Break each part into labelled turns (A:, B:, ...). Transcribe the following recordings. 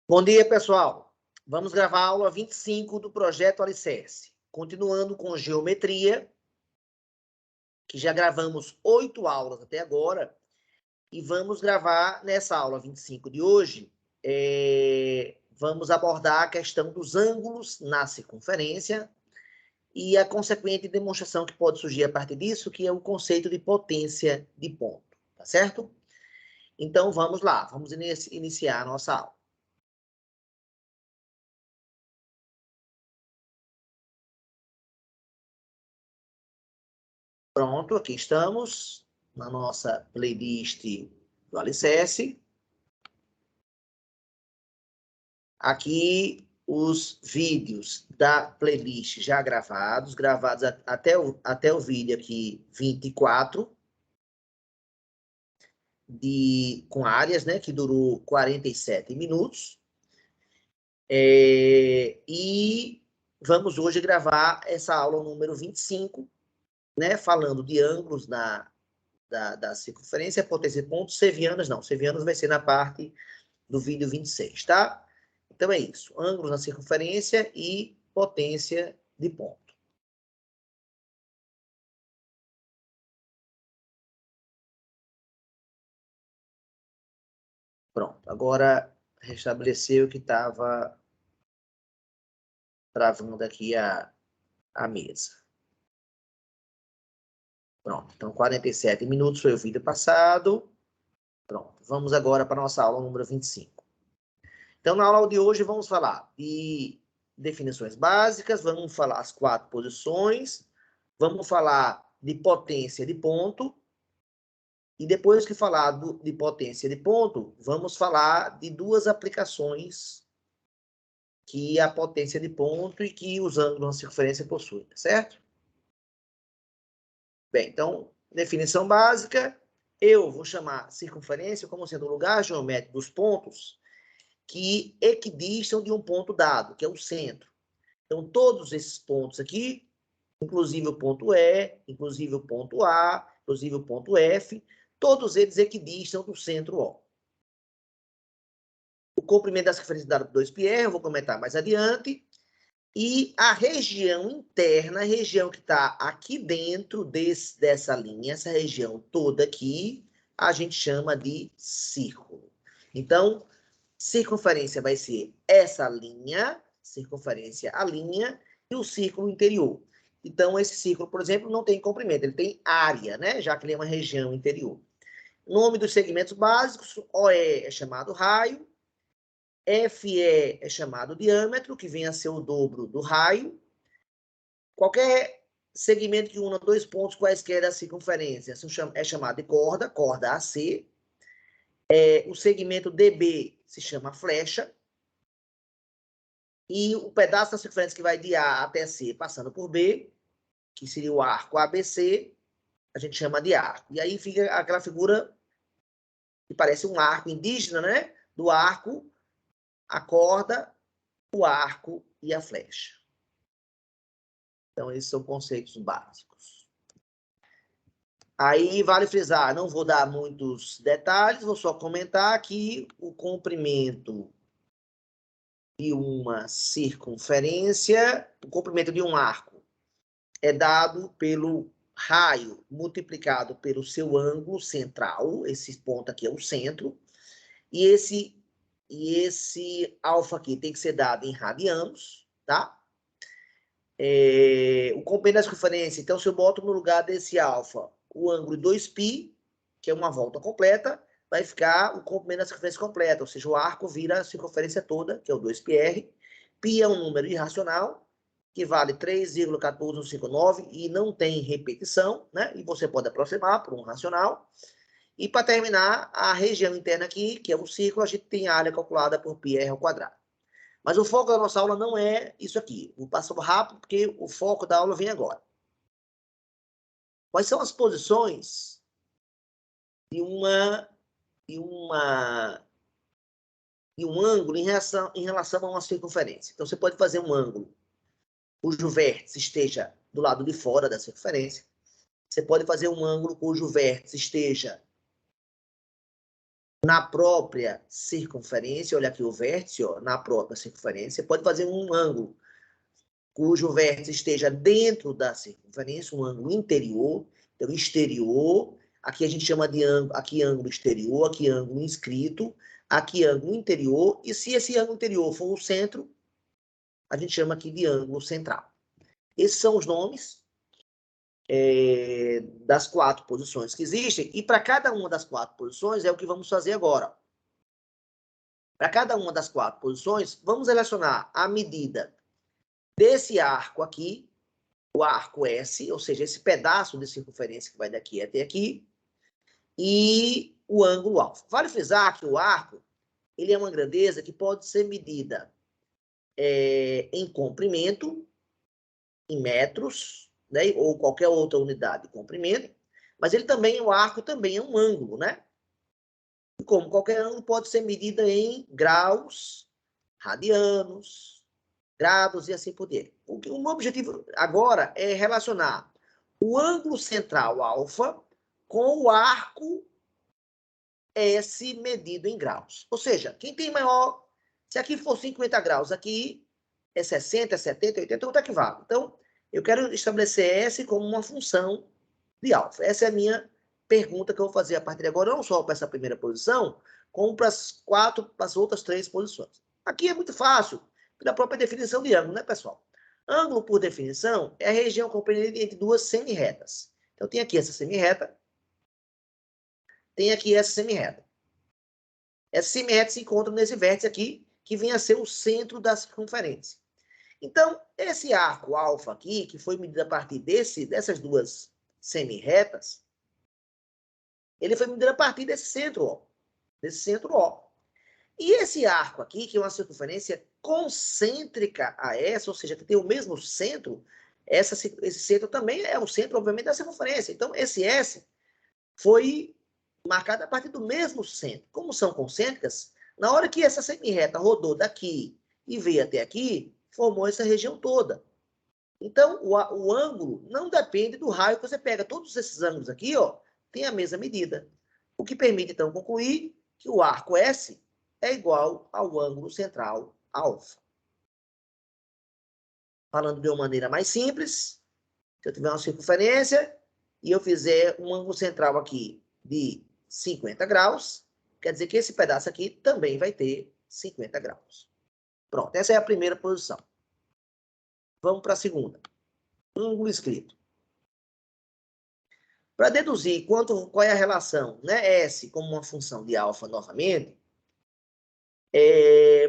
A: Bom dia, pessoal. Vamos gravar a aula 25 do projeto Alicerce. Continuando com geometria, que já gravamos 8 aulas até agora, e vamos gravar nessa aula 25 de hoje, vamos abordar a questão dos ângulos na circunferência e a consequente demonstração que pode surgir a partir disso, que é o conceito de potência de ponto, tá certo? Então, vamos lá, vamos iniciar a nossa aula. Pronto, aqui estamos na nossa playlist do Alicerce. Aqui os vídeos da playlist já gravados até o vídeo aqui 24, com áreas, né, que durou 47 minutos. E vamos hoje gravar essa aula número 25, né, falando de ângulos da circunferência, potência de pontos, sevianas não. Sevianas vai ser na parte do vídeo 26, tá? Então, é isso. Ângulos na circunferência e potência de ponto. Pronto. Agora, restabeleceu que estava travando aqui a mesa. Pronto. Então, 47 minutos foi o vídeo passado. Pronto. Vamos agora para a nossa aula número 25. Então, na aula de hoje, vamos falar de definições básicas, vamos falar as 4 posições, vamos falar de potência de ponto, e depois que falar de potência de ponto, vamos falar de 2 aplicações que a potência de ponto e que os ângulos na circunferência possuem, certo? Bem, então, definição básica, eu vou chamar circunferência como sendo o lugar geométrico dos pontos que equidistam de um ponto dado, que é o centro. Então, todos esses pontos aqui, inclusive o ponto E, inclusive o ponto A, inclusive o ponto F, todos eles equidistam do centro O. O comprimento da circunferência dado por 2πr, eu vou comentar mais adiante. E a região interna, a região que está aqui dentro dessa linha, essa região toda aqui, a gente chama de círculo. Então, circunferência vai ser essa linha, circunferência a linha, e o círculo interior. Então, esse círculo, por exemplo, não tem comprimento, ele tem área, né? Já que ele é uma região interior. Nome dos segmentos básicos, OE é chamado raio, FE é chamado diâmetro, que vem a ser o dobro do raio. Qualquer segmento que una 2 pontos quaisquer da circunferência é chamado de corda AC. O segmento DB se chama flecha. E o pedaço da circunferência que vai de A até C, passando por B, que seria o arco ABC, a gente chama de arco. E aí fica aquela figura que parece um arco indígena, né? Do arco, a corda, o arco e a flecha. Então, esses são conceitos básicos. Aí, vale frisar, não vou dar muitos detalhes, vou só comentar que o comprimento de uma circunferência, o comprimento de um arco é dado pelo raio multiplicado pelo seu ângulo central, esse ponto aqui é o centro, e esse alfa aqui tem que ser dado em radianos, tá? O comprimento da circunferência, então, se eu boto no lugar desse alfa o ângulo 2π, que é uma volta completa, vai ficar o comprimento da circunferência completa, ou seja, o arco vira a circunferência toda, que é o 2πr. Π é um número irracional, que vale 3,14159 e não tem repetição, né? E você pode aproximar por um racional. E para terminar, a região interna aqui, que é o círculo, a gente tem a área calculada por πr ao quadrado. Mas o foco da nossa aula não é isso aqui. Vou passar rápido, porque o foco da aula vem agora. Quais são as posições de um ângulo em relação a uma circunferência? Então, você pode fazer um ângulo cujo vértice esteja do lado de fora da circunferência. Você pode fazer um ângulo cujo vértice esteja na própria circunferência, olha aqui o vértice, ó, na própria circunferência, pode fazer um ângulo cujo vértice esteja dentro da circunferência, um ângulo interior, então exterior, aqui a gente chama de ângulo, aqui ângulo exterior, aqui ângulo inscrito, aqui ângulo interior, e se esse ângulo interior for o centro, a gente chama aqui de ângulo central. Esses são os nomes das 4 posições que existem, e para cada uma das 4 posições é o que vamos fazer agora. Para cada uma das 4 posições, vamos relacionar a medida desse arco aqui, o arco S, ou seja, esse pedaço de circunferência que vai daqui até aqui, e o ângulo alfa. Vale frisar que o arco, ele é uma grandeza que pode ser medida em comprimento, em metros, né, ou qualquer outra unidade de comprimento, mas ele também, o arco também é um ângulo, né? E como qualquer ângulo pode ser medida em graus, radianos, graus e assim por diante. O meu objetivo agora é relacionar o ângulo central alfa com o arco S medido em graus. Ou seja, quem tem maior, se aqui for 50 graus, aqui é 60, 70, 80, quanto é que vale? Então, eu quero estabelecer S como uma função de alfa. Essa é a minha pergunta que eu vou fazer a partir de agora, não só para essa primeira posição, como para as outras 3 posições. Aqui é muito fácil, pela própria definição de ângulo, né, pessoal? Ângulo, por definição, é a região compreendida entre 2 semi-retas. Então, tem aqui essa semi-reta, tem aqui essa semi-reta. Essa semi-reta se encontra nesse vértice aqui, que vem a ser o centro da circunferência. Então, esse arco alfa aqui, que foi medido a partir dessas 2 semi-retas, ele foi medido a partir desse centro, ó. Desse centro, ó. E esse arco aqui, que é uma circunferência concêntrica a essa, ou seja, que tem o mesmo centro, esse centro também é o centro, obviamente, da circunferência. Então, esse S foi marcado a partir do mesmo centro. Como são concêntricas, na hora que essa semi-reta rodou daqui e veio até aqui, formou essa região toda. Então, o ângulo não depende do raio que você pega. Todos esses ângulos aqui, ó, têm a mesma medida. O que permite, então, concluir que o arco S é igual ao ângulo central alfa. Falando de uma maneira mais simples, se eu tiver uma circunferência e eu fizer um ângulo central aqui de 50 graus, quer dizer que esse pedaço aqui também vai ter 50 graus. Pronto, essa é a primeira posição. Vamos para a segunda. Ângulo inscrito. Para deduzir qual é a relação, né, S como uma função de alfa novamente,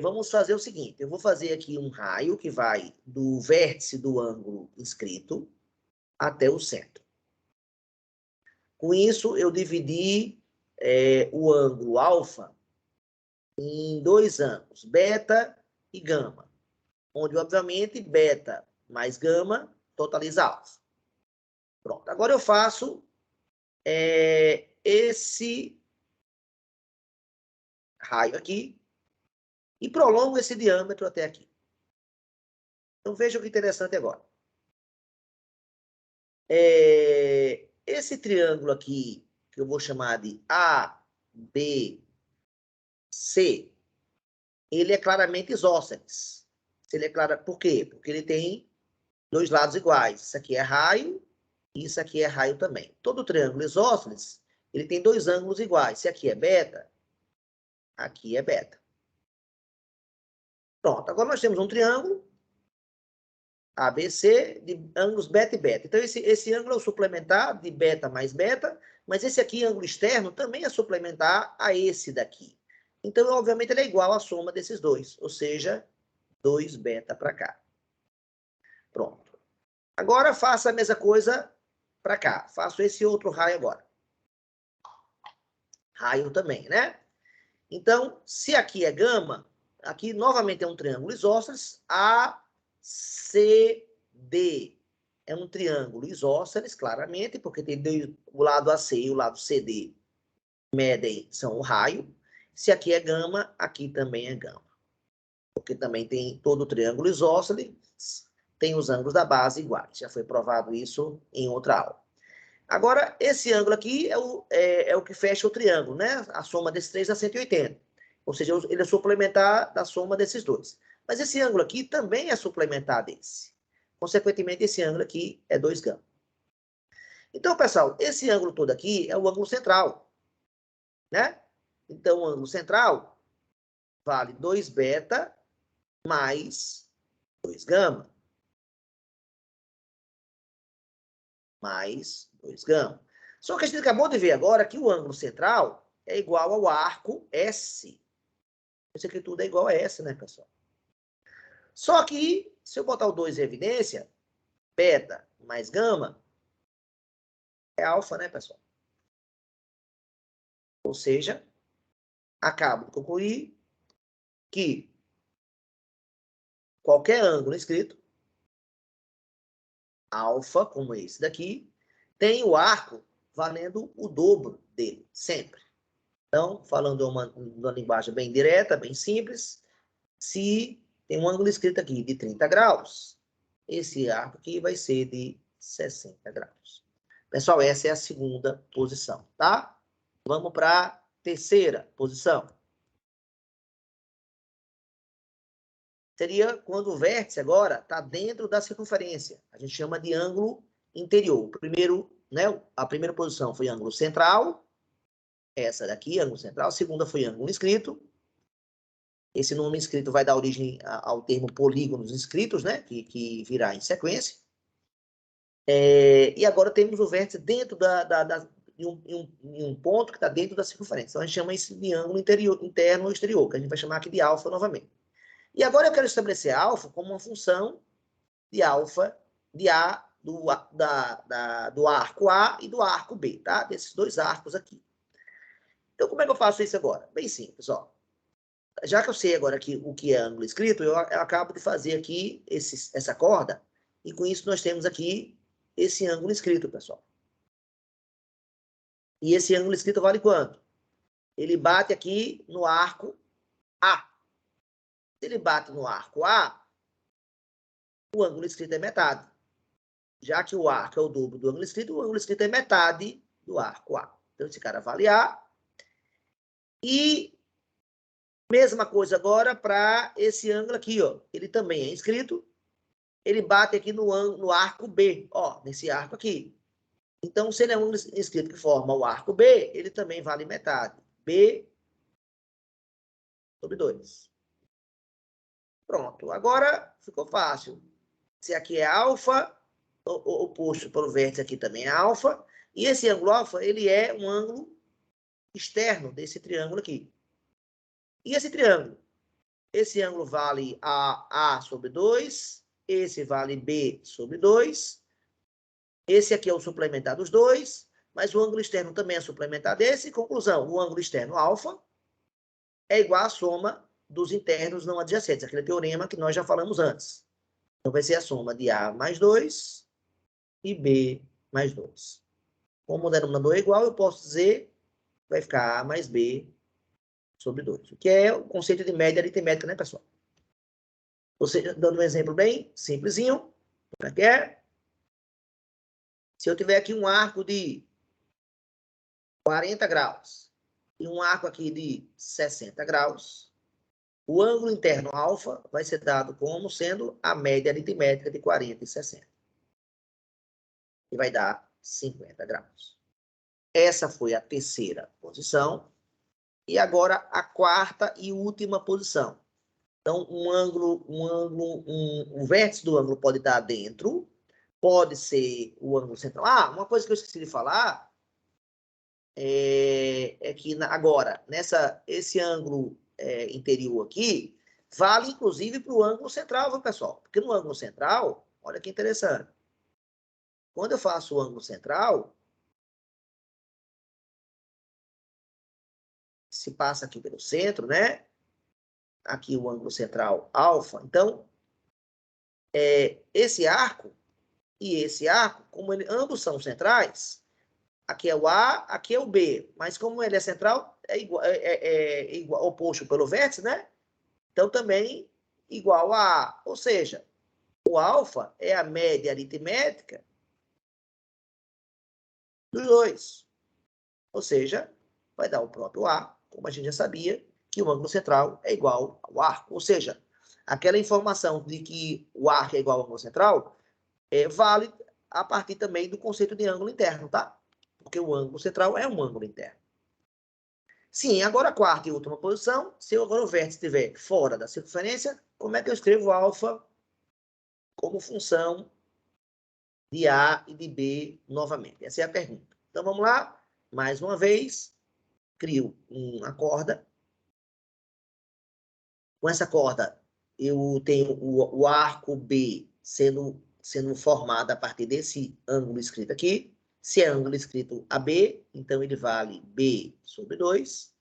A: vamos fazer o seguinte. Eu vou fazer aqui um raio que vai do vértice do ângulo inscrito até o centro. Com isso, eu dividi o ângulo alfa em 2 ângulos, beta e gama, onde, obviamente, beta mais gama totaliza alfa. Pronto, agora eu faço esse raio aqui e prolongo esse diâmetro até aqui. Então, veja que interessante agora. Esse triângulo aqui, que eu vou chamar de A, B, C, ele é claramente isósceles. Ele é claro, por quê? Porque ele tem 2 lados iguais. Isso aqui é raio e isso aqui é raio também. Todo triângulo isósceles, ele tem 2 ângulos iguais. Se aqui é beta, aqui é beta. Pronto, agora nós temos um triângulo ABC de ângulos beta e beta. Então, esse ângulo é o suplementar de beta mais beta, mas esse aqui, ângulo externo, também é suplementar a esse daqui. Então, obviamente, ele é igual à soma desses dois, ou seja, 2 beta para cá. Pronto. Agora, faça a mesma coisa para cá. Faço esse outro raio agora. Raio também, né? Então, se aqui é gama, aqui novamente é um triângulo isósceles, ACD. É um triângulo isósceles, claramente, porque tem o lado AC e o lado CD medem, são o raio. Se aqui é gama, aqui também é gama. Porque também tem todo o triângulo isósceles, tem os ângulos da base iguais. Já foi provado isso em outra aula. Agora, esse ângulo aqui é o que fecha o triângulo, né? A soma desses três dá 180. Ou seja, ele é suplementar da soma desses dois. Mas esse ângulo aqui também é suplementar desse. Consequentemente, esse ângulo aqui é 2 gama. Então, pessoal, esse ângulo todo aqui é o ângulo central, né? Então, o ângulo central vale 2 beta mais 2 gama. Mais 2 gama. Só que a gente acabou de ver agora que o ângulo central é igual ao arco S. Isso aqui tudo é igual a S, né, pessoal? Só que, se eu botar o 2 em evidência, beta mais gama é alfa, né, pessoal? Ou seja, acabo de concluir que qualquer ângulo escrito, alfa, como esse daqui, tem o arco valendo o dobro dele, sempre. Então, falando uma linguagem bem direta, bem simples, se tem um ângulo escrito aqui de 30 graus, esse arco aqui vai ser de 60 graus. Pessoal, essa é a segunda posição, tá? Vamos para a terceira posição. Seria quando o vértice agora está dentro da circunferência. A gente chama de ângulo interior. Primeiro, né, a primeira posição foi ângulo central. Essa daqui, ângulo central. A segunda foi ângulo inscrito. Esse nome inscrito vai dar origem ao termo polígonos inscritos, né, que virá em sequência. E agora temos o vértice dentro em um ponto que está dentro da circunferência. Então, a gente chama isso de ângulo interno ou exterior, que a gente vai chamar aqui de alfa novamente. E agora eu quero estabelecer alfa como uma função de alfa de A, do arco A e do arco B, tá? Desses dois arcos aqui. Então, como é que eu faço isso agora? Bem simples, ó. Já que eu sei agora aqui o que é ângulo escrito, eu acabo de fazer aqui essa corda, e com isso nós temos aqui esse ângulo escrito, pessoal. E esse ângulo escrito vale quanto? Ele bate aqui no arco A. Se ele bate no arco A, o ângulo escrito é metade. Já que o arco é o dobro do ângulo escrito, o ângulo escrito é metade do arco A. Então, esse cara vale A. E mesma coisa agora para esse ângulo aqui, ó. Ele também é inscrito. Ele bate aqui no arco B, ó, nesse arco aqui. Então, se ele é um inscrito que forma o arco B, ele também vale metade. B sobre 2. Pronto. Agora ficou fácil. Se aqui é alfa, o oposto pelo vértice aqui também é alfa. E esse ângulo alfa, ele é um ângulo externo desse triângulo aqui. E esse triângulo? Esse ângulo vale A sobre 2. Esse vale B sobre 2. Esse aqui é o suplementar dos dois. Mas o ângulo externo também é suplementar desse. Conclusão, o ângulo externo alfa é igual à soma dos internos não adjacentes. Aquele teorema que nós já falamos antes. Então, vai ser a soma de A mais 2 e B mais 2. Como o denominador é igual, eu posso dizer que vai ficar A mais B sobre 2. O que é o conceito de média aritmética, né, pessoal? Ou seja, dando um exemplo bem simplesinho, como é que é? Se eu tiver aqui um arco de 40 graus e um arco aqui de 60 graus, o ângulo interno alfa vai ser dado como sendo a média aritmética de 40 e 60. E vai dar 50 graus. Essa foi a terceira posição. E agora a quarta e última posição. Então, um vértice do ângulo pode estar dentro, pode ser o ângulo central. Ah, uma coisa que eu esqueci de falar é que agora, esse ângulo interior aqui, vale inclusive para o ângulo central, viu, pessoal? Porque no ângulo central, olha que interessante. Quando eu faço o ângulo central, se passa aqui pelo centro, né? Aqui o ângulo central alfa. Então, esse arco e esse arco, como ambos são centrais, aqui é o A, aqui é o B, mas como ele é central, é igual oposto pelo vértice, né? Então, também igual a A. Ou seja, o alfa é a média aritmética dos dois. Ou seja, vai dar o próprio A, como a gente já sabia, que o ângulo central é igual ao arco. Ou seja, aquela informação de que o arco é igual ao ângulo central vale a partir também do conceito de ângulo interno, tá? Porque o ângulo central é um ângulo interno. Sim, agora a quarta e última posição, se agora o vértice estiver fora da circunferência, como é que eu escrevo alfa como função de A e de B novamente? Essa é a pergunta. Então vamos lá, mais uma vez, crio uma corda. Com essa corda, eu tenho o arco B sendo formado a partir desse ângulo escrito aqui. Se é ângulo escrito AB, então ele vale B sobre 2.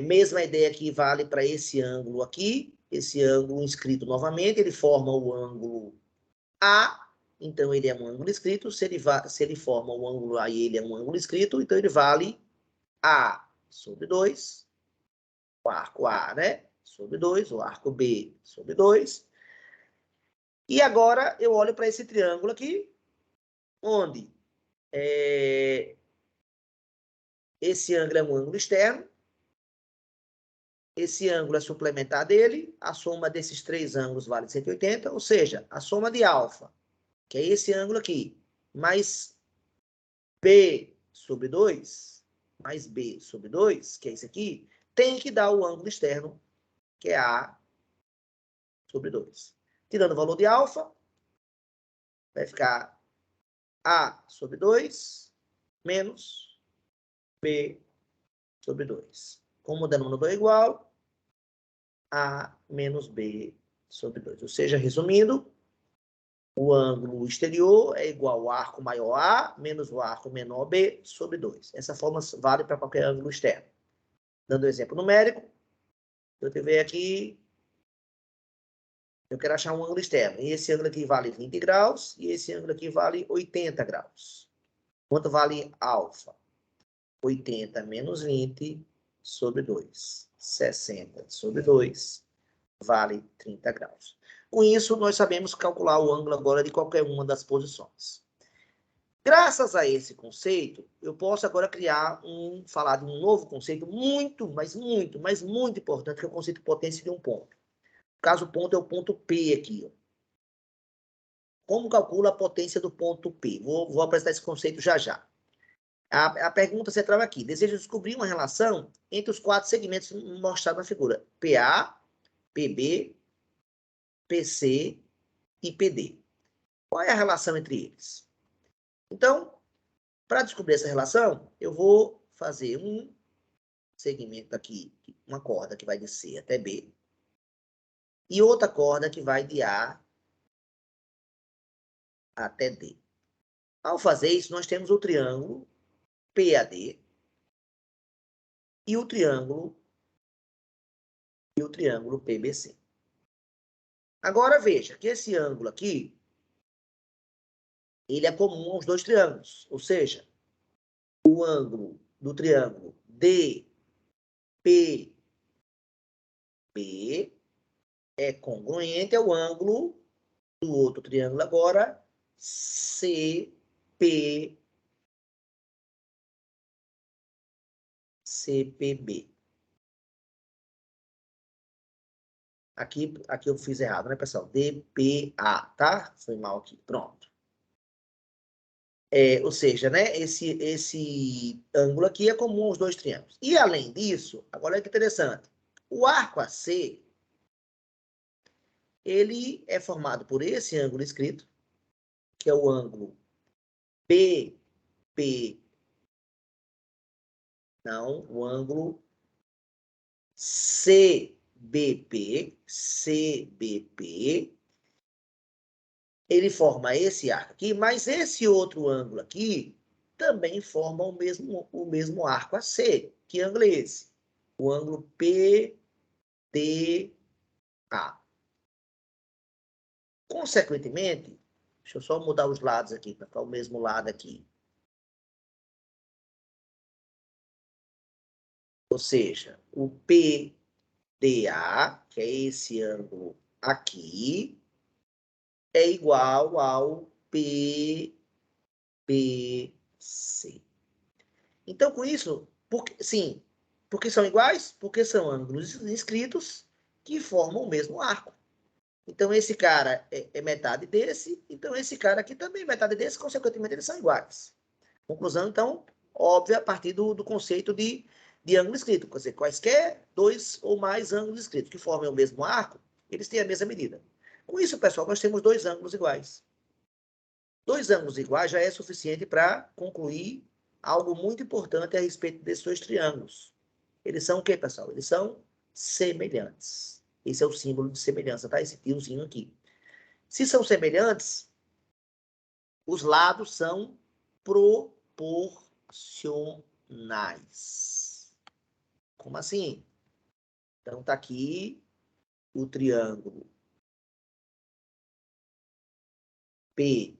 A: Mesma ideia que vale para esse ângulo aqui. Esse ângulo inscrito novamente, ele forma o ângulo A, então ele é um ângulo inscrito. Se ele forma o ângulo A e ele é um ângulo inscrito, então ele vale A sobre 2. O arco A, né? Sobre 2, o arco B sobre 2. E agora eu olho para esse triângulo aqui, onde esse ângulo é um ângulo externo, esse ângulo é suplementar dele, a soma desses três ângulos vale 180, ou seja, a soma de alfa, que é esse ângulo aqui, mais B sobre 2, mais B sobre 2, que é esse aqui, tem que dar o ângulo externo, que é A sobre 2. Tirando o valor de alfa, vai ficar A sobre 2 menos B sobre 2. Como o denominador é igual, A menos B sobre 2. Ou seja, resumindo, o ângulo exterior é igual ao arco maior A menos o arco menor B sobre 2. Essa forma vale para qualquer ângulo externo. Dando um exemplo numérico, eu tiver aqui, eu quero achar um ângulo externo. E esse ângulo aqui vale 20 graus e esse ângulo aqui vale 80 graus. Quanto vale alfa? 80 menos 20 sobre 2. 60 sobre 2 vale 30 graus. Com isso, nós sabemos calcular o ângulo agora de qualquer uma das posições. Graças a esse conceito, eu posso agora falar de um novo conceito muito, mas muito importante, que é o conceito de potência de um ponto. No caso, o ponto é o ponto P aqui. Ó. Como calcula a potência do ponto P? Vou apresentar esse conceito já já. A pergunta central aqui. Desejo descobrir uma relação entre os quatro segmentos mostrados na figura. PA, PB, PC e PD. Qual é a relação entre eles? Então, para descobrir essa relação, eu vou fazer um segmento aqui, uma corda que vai de C até B, e outra corda que vai de A até D. Ao fazer isso, nós temos o triângulo PAD e o triângulo PBC. Agora veja que esse ângulo aqui, ele é comum aos dois triângulos, ou seja, o ângulo do triângulo DPB é congruente ao ângulo do outro triângulo agora, CPB. Aqui eu fiz errado, né, pessoal? DPA, tá? Foi mal aqui. Pronto. Ou seja, né, esse ângulo aqui é comum aos dois triângulos. E, além disso, agora olha que interessante. O arco AC, ele é formado por esse ângulo escrito, que é o ângulo BP. Não, o ângulo CBP, ele forma esse arco aqui, mas esse outro ângulo aqui também forma o mesmo arco AC. Que ângulo é esse? O ângulo PDA. Consequentemente, deixa eu só mudar os lados aqui, para ficar o mesmo lado aqui. Ou seja, o PDA, que é esse ângulo aqui, é igual ao PBA. PC. Então, com isso, porque são iguais? Porque são ângulos inscritos que formam o mesmo arco. Então, esse cara é metade desse, então esse cara aqui também é metade desse, consequentemente, eles são iguais. Conclusão, então, óbvia a partir do conceito de ângulo inscrito. Quer dizer, quaisquer dois ou mais ângulos inscritos que formem o mesmo arco, eles têm a mesma medida. Com isso, pessoal, nós temos dois ângulos iguais. Dois ângulos iguais já é suficiente para concluir algo muito importante a respeito desses dois triângulos. Eles são o quê, pessoal? Eles são semelhantes. Esse é o símbolo de semelhança, tá? Esse tiozinho aqui. Se são semelhantes, os lados são proporcionais. Como assim? Então, tá aqui o triângulo PAD.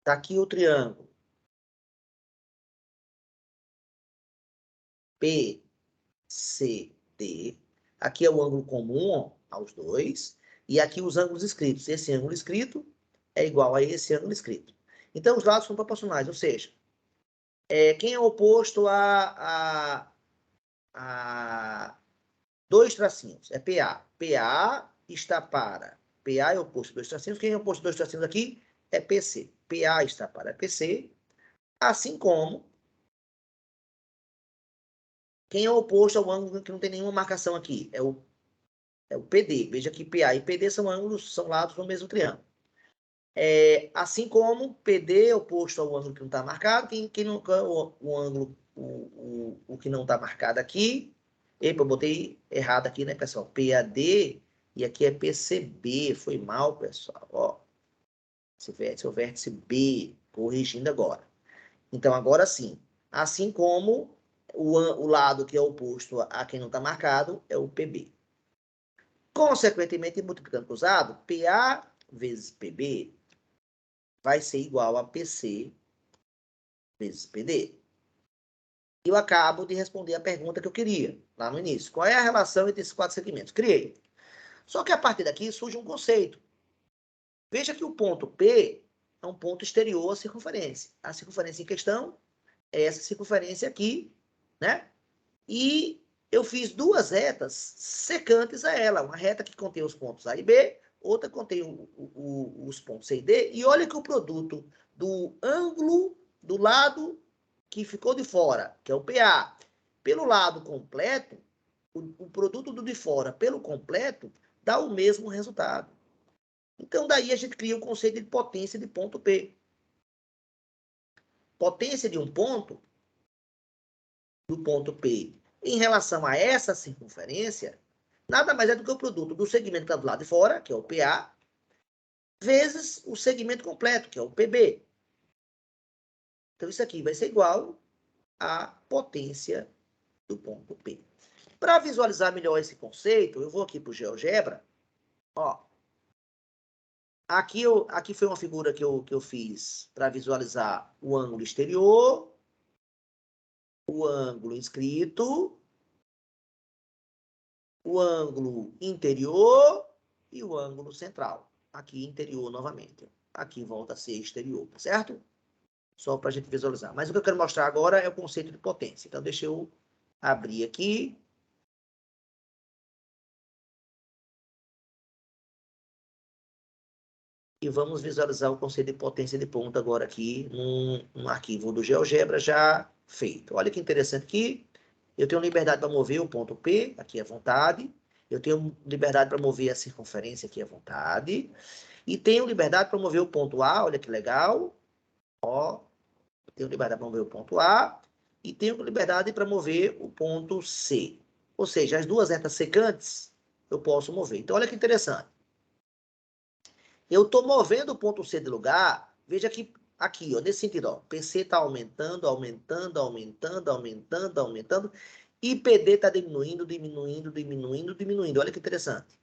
A: Tá aqui o triângulo PCD. Aqui é o ângulo comum, ó, aos dois. E aqui os ângulos escritos. Esse ângulo escrito é igual a esse ângulo escrito. Então, os lados são proporcionais, ou seja, quem é oposto a dois tracinhos? É PA. PA está para... PA é oposto a dois tracinhos. Quem é oposto a dois tracinhos aqui é PC. PA está para PC. Assim como... Quem é oposto ao ângulo que não tem nenhuma marcação aqui? É o PD. Veja que PA e PD são ângulos, são lados do mesmo triângulo. Assim como PD é oposto ao ângulo que não está marcado, quem não, o ângulo, o que não está marcado aqui. Epa, eu botei errado aqui, né, pessoal? PAD e aqui é PCB. Foi mal, pessoal. Ó, esse é o vértice B, corrigindo agora. Então, agora sim. Assim como o lado que é oposto a quem não está marcado é o PB. Consequentemente, multiplicando cruzado, PA vezes PB vai ser igual a PC vezes PD. Eu acabo de responder a pergunta que eu queria, lá no início. Qual é a relação entre esses quatro segmentos? Criei. Só que a partir daqui surge um conceito. Veja que o ponto P é um ponto exterior à circunferência. A circunferência em questão é essa circunferência aqui, né? E eu fiz duas retas secantes a ela. Uma reta que contém os pontos A e B, outra contém os pontos C e D. E olha que o produto do ângulo do lado que ficou de fora, que é o PA, pelo lado completo, o produto do de fora pelo completo dá o mesmo resultado. Então, daí a gente cria o conceito de potência de ponto P. Potência de um ponto, do ponto P, em relação a essa circunferência, nada mais é do que o produto do segmento que está do lado de fora, que é o PA, vezes o segmento completo, que é o PB. Então, isso aqui vai ser igual à potência do ponto P. Para visualizar melhor esse conceito, eu vou aqui para o GeoGebra. Ó, aqui foi uma figura que eu fiz para visualizar o ângulo exterior, o ângulo inscrito, o ângulo interior e o ângulo central. Aqui interior novamente. Aqui volta a ser exterior, certo? Só para a gente visualizar. Mas o que eu quero mostrar agora é o conceito de potência. Então, deixa eu abrir aqui. E vamos visualizar o conceito de potência de ponto agora aqui num arquivo do GeoGebra já feito. Olha que interessante aqui. Eu tenho liberdade para mover o ponto P, aqui à vontade. Eu tenho liberdade para mover a circunferência aqui à vontade. E tenho liberdade para mover o ponto A, olha que legal. Ó, tenho liberdade para mover o ponto A. E tenho liberdade para mover o ponto C. Ou seja, as duas retas secantes eu posso mover. Então, olha que interessante. Eu estou movendo o ponto C de lugar. Veja que aqui, ó, nesse sentido, ó, PC está aumentando, aumentando, aumentando, aumentando, aumentando. E PD está diminuindo, diminuindo, diminuindo, diminuindo. Olha que interessante.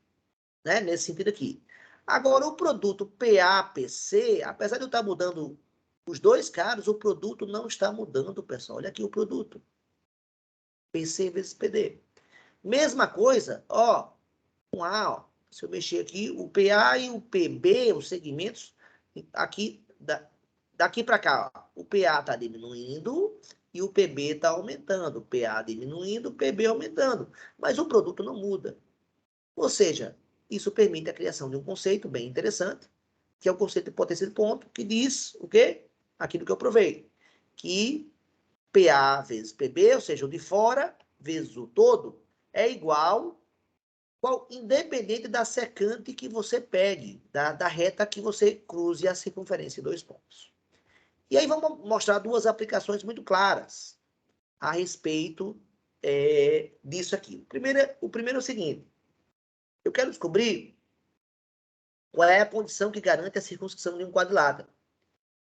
A: Né? Nesse sentido aqui. Agora, o produto PA-PC, apesar de eu estar mudando os dois caras, o produto não está mudando, pessoal. Olha aqui o produto. PC vezes PD. Mesma coisa, ó, com A, ó. Se eu mexer aqui, o PA e o PB, os segmentos, aqui, daqui para cá, ó, o PA está diminuindo e o PB está aumentando. O PA diminuindo, o PB aumentando. Mas o produto não muda. Ou seja, isso permite a criação de um conceito bem interessante, que é o conceito de potência de ponto, que diz o quê? Aquilo que eu provei. Que PA vezes PB, ou seja, o de fora vezes o todo, é igual, independente da secante que você pegue, da reta que você cruze a circunferência de dois pontos. E aí vamos mostrar duas aplicações muito claras a respeito disso aqui. O primeiro é o seguinte: eu quero descobrir qual é a condição que garante a circunscrição de um quadrilátero.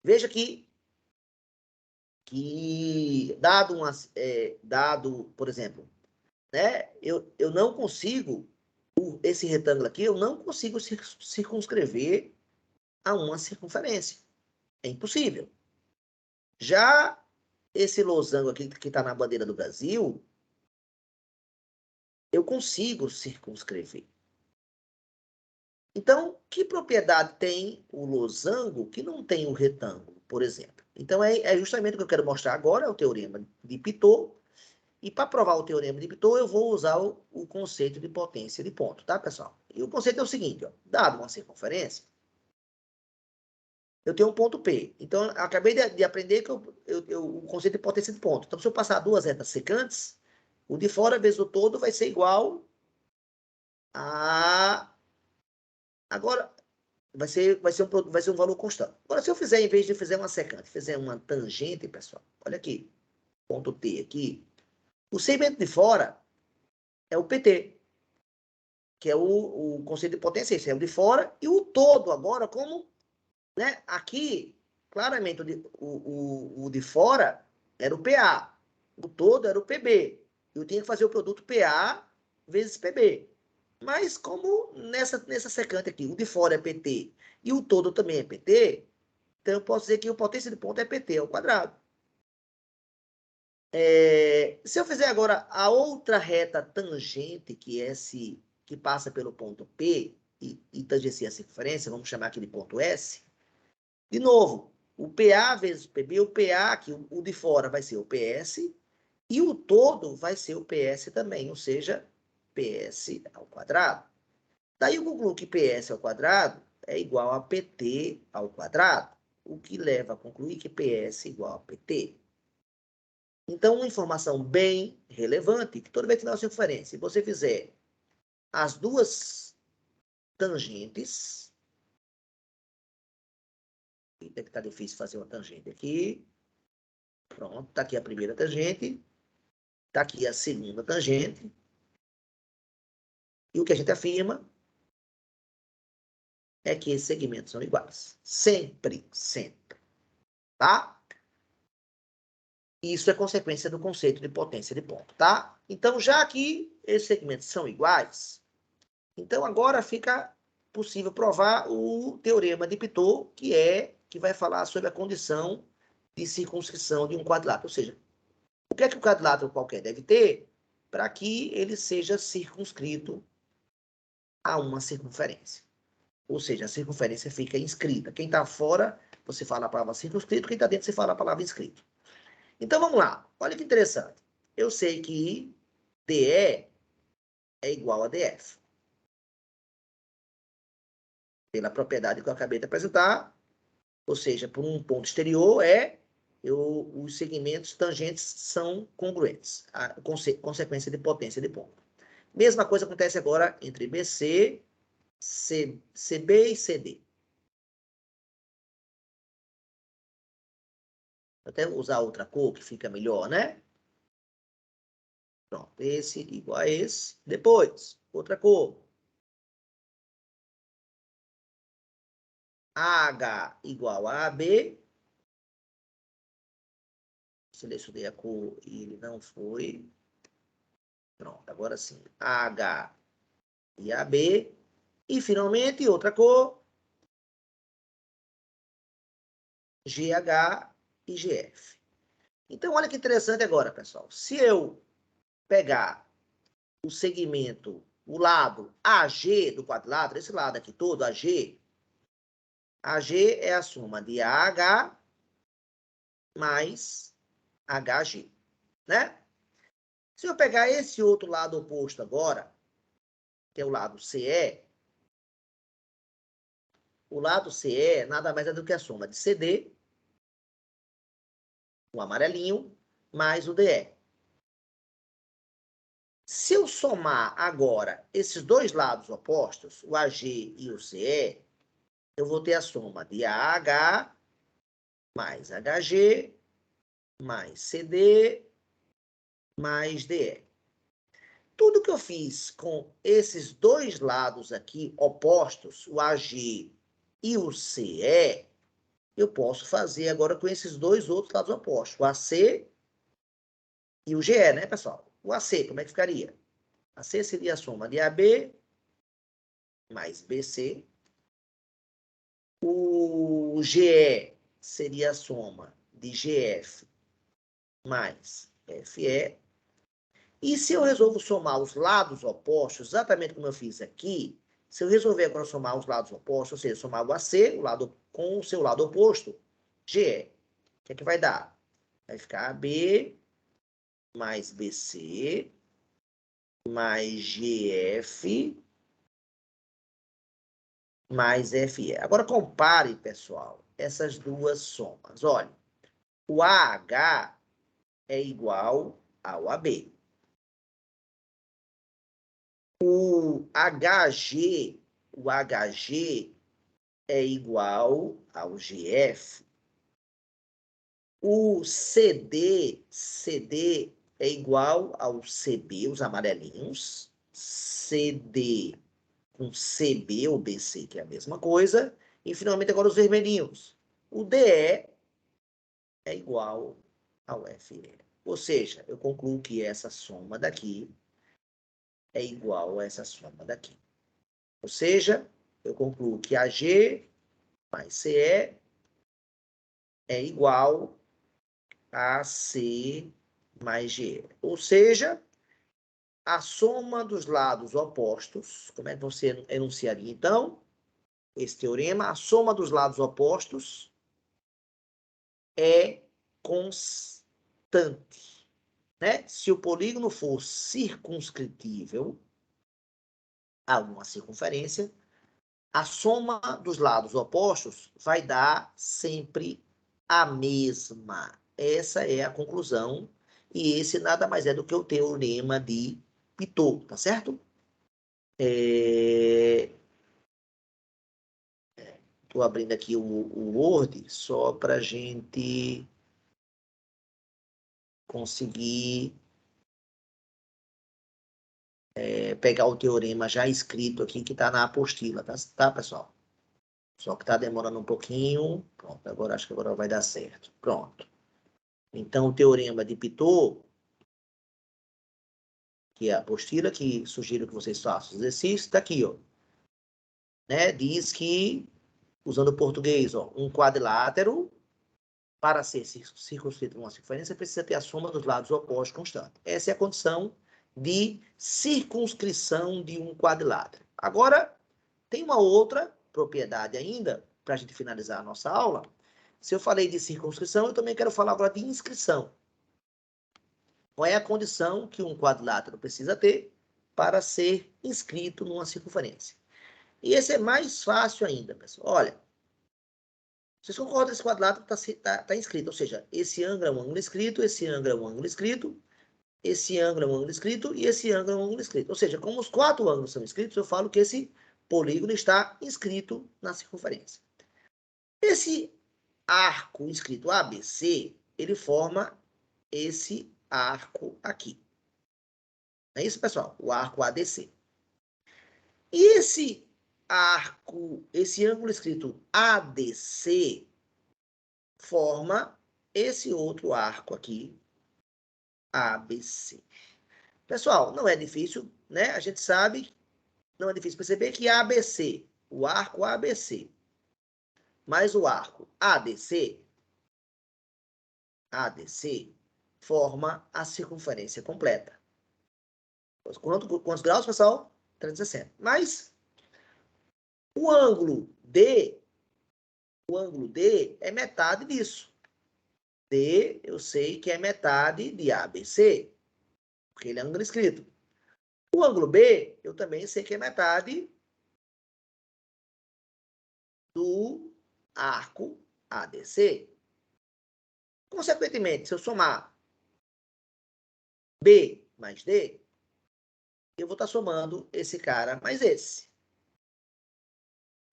A: Veja que dado, por exemplo, né, eu não consigo, esse retângulo aqui, eu não consigo circunscrever a uma circunferência. É impossível. Já esse losango aqui que está na bandeira do Brasil, eu consigo circunscrever. Então, que propriedade tem o losango que não tem o retângulo, por exemplo? Então, é justamente o que eu quero mostrar agora, é o teorema de Pitot. E para provar o teorema de Pitot, eu vou usar o conceito de potência de ponto, tá, pessoal? E o conceito é o seguinte, ó, dado uma circunferência, eu tenho um ponto P. Então, eu acabei de aprender que o conceito de potência de ponto. Então, se eu passar duas retas secantes, o de fora vezes o todo vai ser igual a... Agora, vai ser um valor constante. Agora, se eu fizer, em vez de fazer uma secante, fizer uma tangente, pessoal, olha aqui, ponto T aqui, o segmento de fora é o PT, que é o conceito de potência, esse é o de fora, e o todo agora, como, né, aqui, claramente, o de fora era o PA, o todo era o PB, eu tinha que fazer o produto PA vezes PB. Mas como nessa secante aqui, o de fora é PT e o todo também é PT, então eu posso dizer que o potência de ponto é PT ao quadrado. Se eu fizer agora a outra reta tangente, que passa pelo ponto P e tangencia a circunferência, vamos chamar aqui de ponto S, de novo, o PA vezes o PB, o PA aqui, o de fora vai ser o PS, e o todo vai ser o PS também, ou seja, PS ao quadrado. Daí eu concluo que PS ao quadrado é igual a PT ao quadrado, o que leva a concluir que PS é igual a PT. Então, uma informação bem relevante, que toda vez que dá uma circunferência, se você fizer as duas tangentes, que está difícil fazer uma tangente aqui, pronto, está aqui a primeira tangente, está aqui a segunda tangente, e o que a gente afirma é que esses segmentos são iguais. Sempre, sempre. Tá? Isso é consequência do conceito de potência de ponto, tá? Então, já que esses segmentos são iguais, então agora fica possível provar o teorema de Pitot, que vai falar sobre a condição de circunscrição de um quadrilátero. Ou seja, o que é que o quadrilátero qualquer deve ter para que ele seja circunscrito a uma circunferência. Ou seja, a circunferência fica inscrita. Quem está fora, você fala a palavra circunscrito, quem está dentro, você fala a palavra inscrito. Então, vamos lá. Olha que interessante. Eu sei que DE é igual a DF. Pela propriedade que eu acabei de apresentar, ou seja, por um ponto exterior, os segmentos tangentes são congruentes. A consequência de potência de ponto. Mesma coisa acontece agora entre BC, CB e CD. Vou até usar outra cor que fica melhor, né? Pronto, esse igual a esse. Depois, outra cor. AH igual a AB. Selecionei a cor e ele não foi. Pronto, agora sim. AH e AB. E, finalmente, outra cor. GH e GF. Então, olha que interessante agora, pessoal. Se eu pegar o segmento, o lado AG do quadrilátero, esse lado aqui todo, AG, AG é a soma de AH mais HG, né? Se eu pegar esse outro lado oposto agora, que é o lado CE, o lado CE nada mais é do que a soma de CD, o amarelinho, mais o DE. Se eu somar agora esses dois lados opostos, o AG e o CE, eu vou ter a soma de AH mais HG mais CD mais DE. Tudo que eu fiz com esses dois lados aqui opostos, o AG e o CE, eu posso fazer agora com esses dois outros lados opostos, o AC e o GE, né, pessoal? O AC, como é que ficaria? AC seria a soma de AB mais BC. O GE seria a soma de GF mais FE. E se eu resolvo somar os lados opostos, exatamente como eu fiz aqui, se eu resolver agora somar os lados opostos, ou seja, somar o AC o lado, com o seu lado oposto, GE, o que é que vai dar? Vai ficar AB mais BC mais GF mais FE. Agora compare, pessoal, essas duas somas. Olha, o AH é igual ao AB. O HG é igual ao GF. O CD é igual ao CB, os amarelinhos. CD com CB ou BC, que é a mesma coisa. E, finalmente, agora os vermelhinhos. O DE é igual ao FE. Ou seja, eu concluo que essa soma daqui é igual a essa soma daqui. Ou seja, eu concluo que AG mais CE é igual a C mais GE. Ou seja, a soma dos lados opostos, como é que você enunciaria, então, esse teorema? A soma dos lados opostos é constante, né? Se o polígono for circunscritível a uma circunferência, a soma dos lados opostos vai dar sempre a mesma. Essa é a conclusão. E esse nada mais é do que o teorema de Pitot, tá certo? Estou abrindo aqui o Word só para a gente conseguir pegar o teorema já escrito aqui, que está na apostila, tá, pessoal? Só que está demorando um pouquinho. Pronto, agora acho que agora vai dar certo. Pronto. Então, o teorema de Pitot, que é a apostila, que sugiro que vocês façam o exercício, está aqui, ó. Né? Diz que, usando o português, ó, um quadrilátero, para ser circunscrito numa circunferência, precisa ter a soma dos lados opostos constante. Essa é a condição de circunscrição de um quadrilátero. Agora, tem uma outra propriedade ainda, para a gente finalizar a nossa aula. Se eu falei de circunscrição, eu também quero falar agora de inscrição. Qual é a condição que um quadrilátero precisa ter para ser inscrito numa circunferência? E esse é mais fácil ainda, pessoal. Olha, vocês concordam que esse quadrilátero está inscrito, ou seja, esse ângulo é um ângulo inscrito, esse ângulo é um ângulo inscrito, esse ângulo é um ângulo inscrito e esse ângulo é um ângulo inscrito. Ou seja, como os quatro ângulos são inscritos, eu falo que esse polígono está inscrito na circunferência. Esse arco inscrito ABC, ele forma esse arco aqui. É isso, pessoal? O arco ADC. E esse arco, esse ângulo escrito ADC, forma esse outro arco aqui, ABC. Pessoal, não é difícil, né? A gente sabe, não é difícil perceber que ABC, o arco ABC, mais o arco ADC, forma a circunferência completa. Quantos graus, pessoal? 360. Mas o ângulo D O ângulo D é metade disso. D, eu sei que é metade de ABC, porque ele é ângulo inscrito. O ângulo B, eu também sei que é metade do arco ADC. Consequentemente, se eu somar B mais D, eu vou estar somando esse cara mais esse.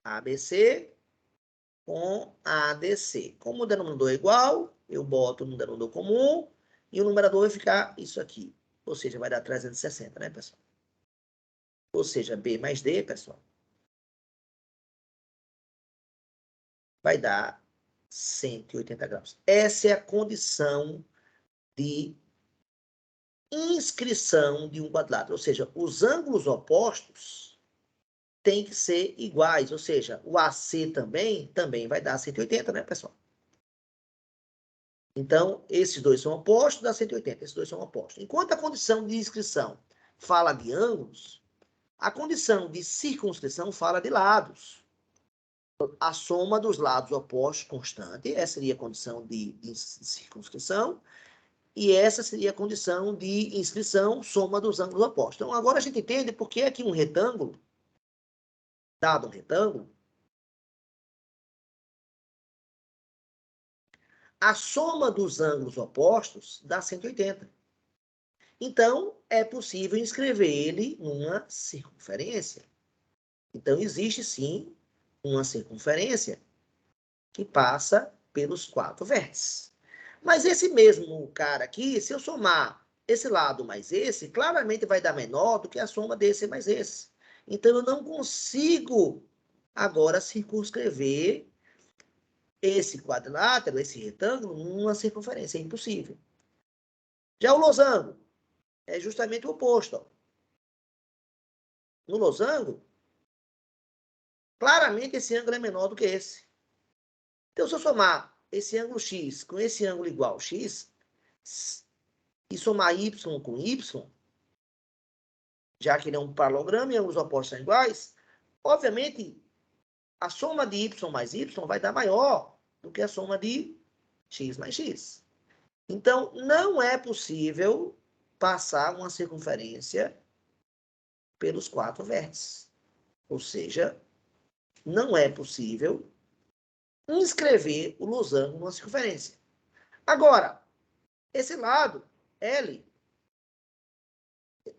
A: ABC com ADC. Como o denominador é igual, eu boto no denominador comum e o numerador vai ficar isso aqui. Ou seja, vai dar 360, né, pessoal? Ou seja, B mais D, pessoal, vai dar 180 graus. Essa é a condição de inscrição de um quadrilátero. Ou seja, os ângulos opostos têm que ser iguais. Ou seja, o AC também vai dar 180, né, pessoal? Então, esses dois são opostos, dá 180. Esses dois são opostos. Enquanto a condição de inscrição fala de ângulos, a condição de circunscrição fala de lados. A soma dos lados opostos constante, essa seria a condição de circunscrição, e essa seria a condição de inscrição, soma dos ângulos opostos. Então, agora a gente entende por que aqui um retângulo, dado um retângulo, a soma dos ângulos opostos dá 180. Então, é possível inscrever ele numa circunferência. Então, existe sim uma circunferência que passa pelos 4 vértices. Mas esse mesmo cara aqui, se eu somar esse lado mais esse, claramente vai dar menor do que a soma desse mais esse. Então, eu não consigo agora circunscrever esse quadrilátero, esse retângulo, numa circunferência. É impossível. Já o losango é justamente o oposto. Ó. No losango, claramente esse ângulo é menor do que esse. Então, se eu somar esse ângulo x com esse ângulo igual x, e somar y com y, já que ele é um paralelogramo e ângulos opostos são iguais, obviamente, a soma de y mais y vai dar maior do que a soma de x mais x. Então, não é possível passar uma circunferência pelos 4 vértices. Ou seja, não é possível inscrever o losango numa circunferência. Agora, esse lado, L,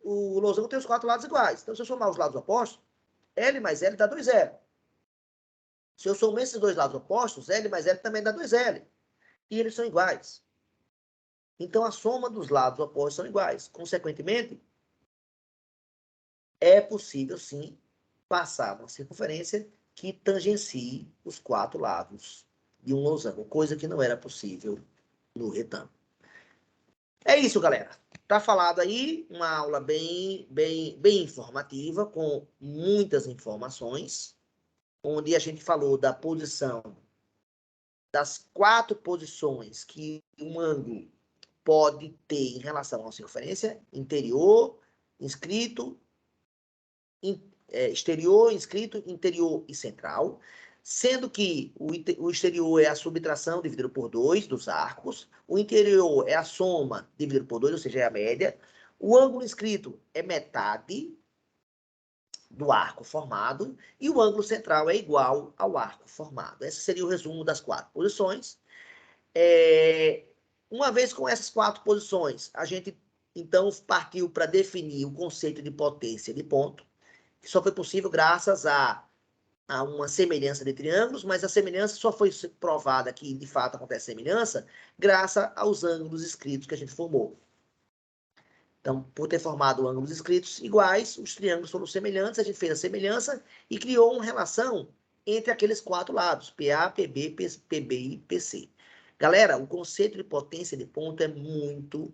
A: o losango tem os 4 lados iguais. Então, se eu somar os lados opostos, L mais L dá 2L. Se eu somar esses dois lados opostos, L mais L também dá 2L. E eles são iguais. Então, a soma dos lados opostos são iguais. Consequentemente, é possível, sim, passar uma circunferência que tangencie os 4 lados de um losango, coisa que não era possível no retângulo. É isso, galera. Tá falado aí, uma aula bem informativa, com muitas informações, onde a gente falou da posição, das 4 posições que um ângulo pode ter em relação a uma circunferência: interior, inscrito, exterior, inscrito, interior e central, sendo que o exterior é a subtração dividido por 2 dos arcos, o interior é a soma dividido por 2, ou seja, é a média, o ângulo inscrito é metade do arco formado e o ângulo central é igual ao arco formado. Esse seria o resumo das 4 posições. Uma vez com essas 4 posições, a gente então partiu para definir o conceito de potência de ponto, que só foi possível graças a uma semelhança de triângulos, mas a semelhança só foi provada que, de fato, acontece semelhança graças aos ângulos inscritos que a gente formou. Então, por ter formado ângulos inscritos iguais, os triângulos foram semelhantes, a gente fez a semelhança e criou uma relação entre aqueles 4 lados, PA, PB, PB e PC. Galera, o conceito de potência de ponto é muito,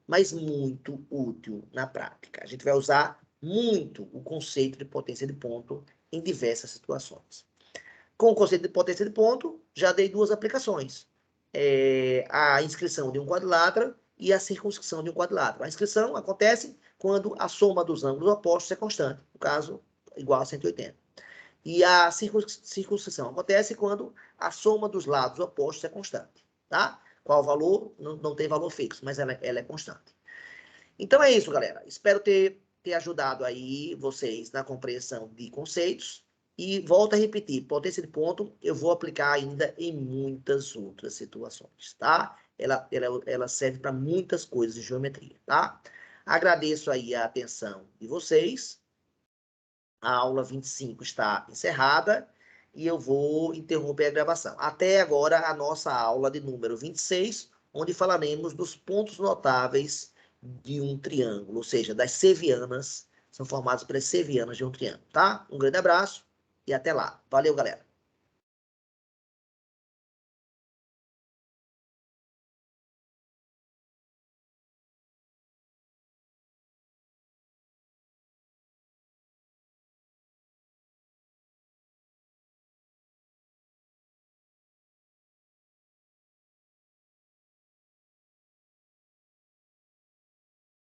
A: mas muito útil na prática. A gente vai usar muito o conceito de potência de ponto em diversas situações. Com o conceito de potência de ponto, já dei 2 aplicações. A inscrição de um quadrilátero e a circunscrição de um quadrilátero. A inscrição acontece quando a soma dos ângulos opostos é constante, no caso, igual a 180. E a circunscrição acontece quando a soma dos lados opostos é constante, tá? Qual o valor? Não tem valor fixo, mas ela é constante. Então é isso, galera. Espero ter ajudado aí vocês na compreensão de conceitos. E volto a repetir, potência de ponto eu vou aplicar ainda em muitas outras situações, tá? Ela serve para muitas coisas de geometria, tá? Agradeço aí a atenção de vocês. A aula 25 está encerrada e eu vou interromper a gravação. Até agora, a nossa aula de número 26, onde falaremos dos pontos notáveis de um triângulo, ou seja, das sevianas, são formadas pelas sevianas de um triângulo, tá? Um grande abraço e até lá. Valeu, galera!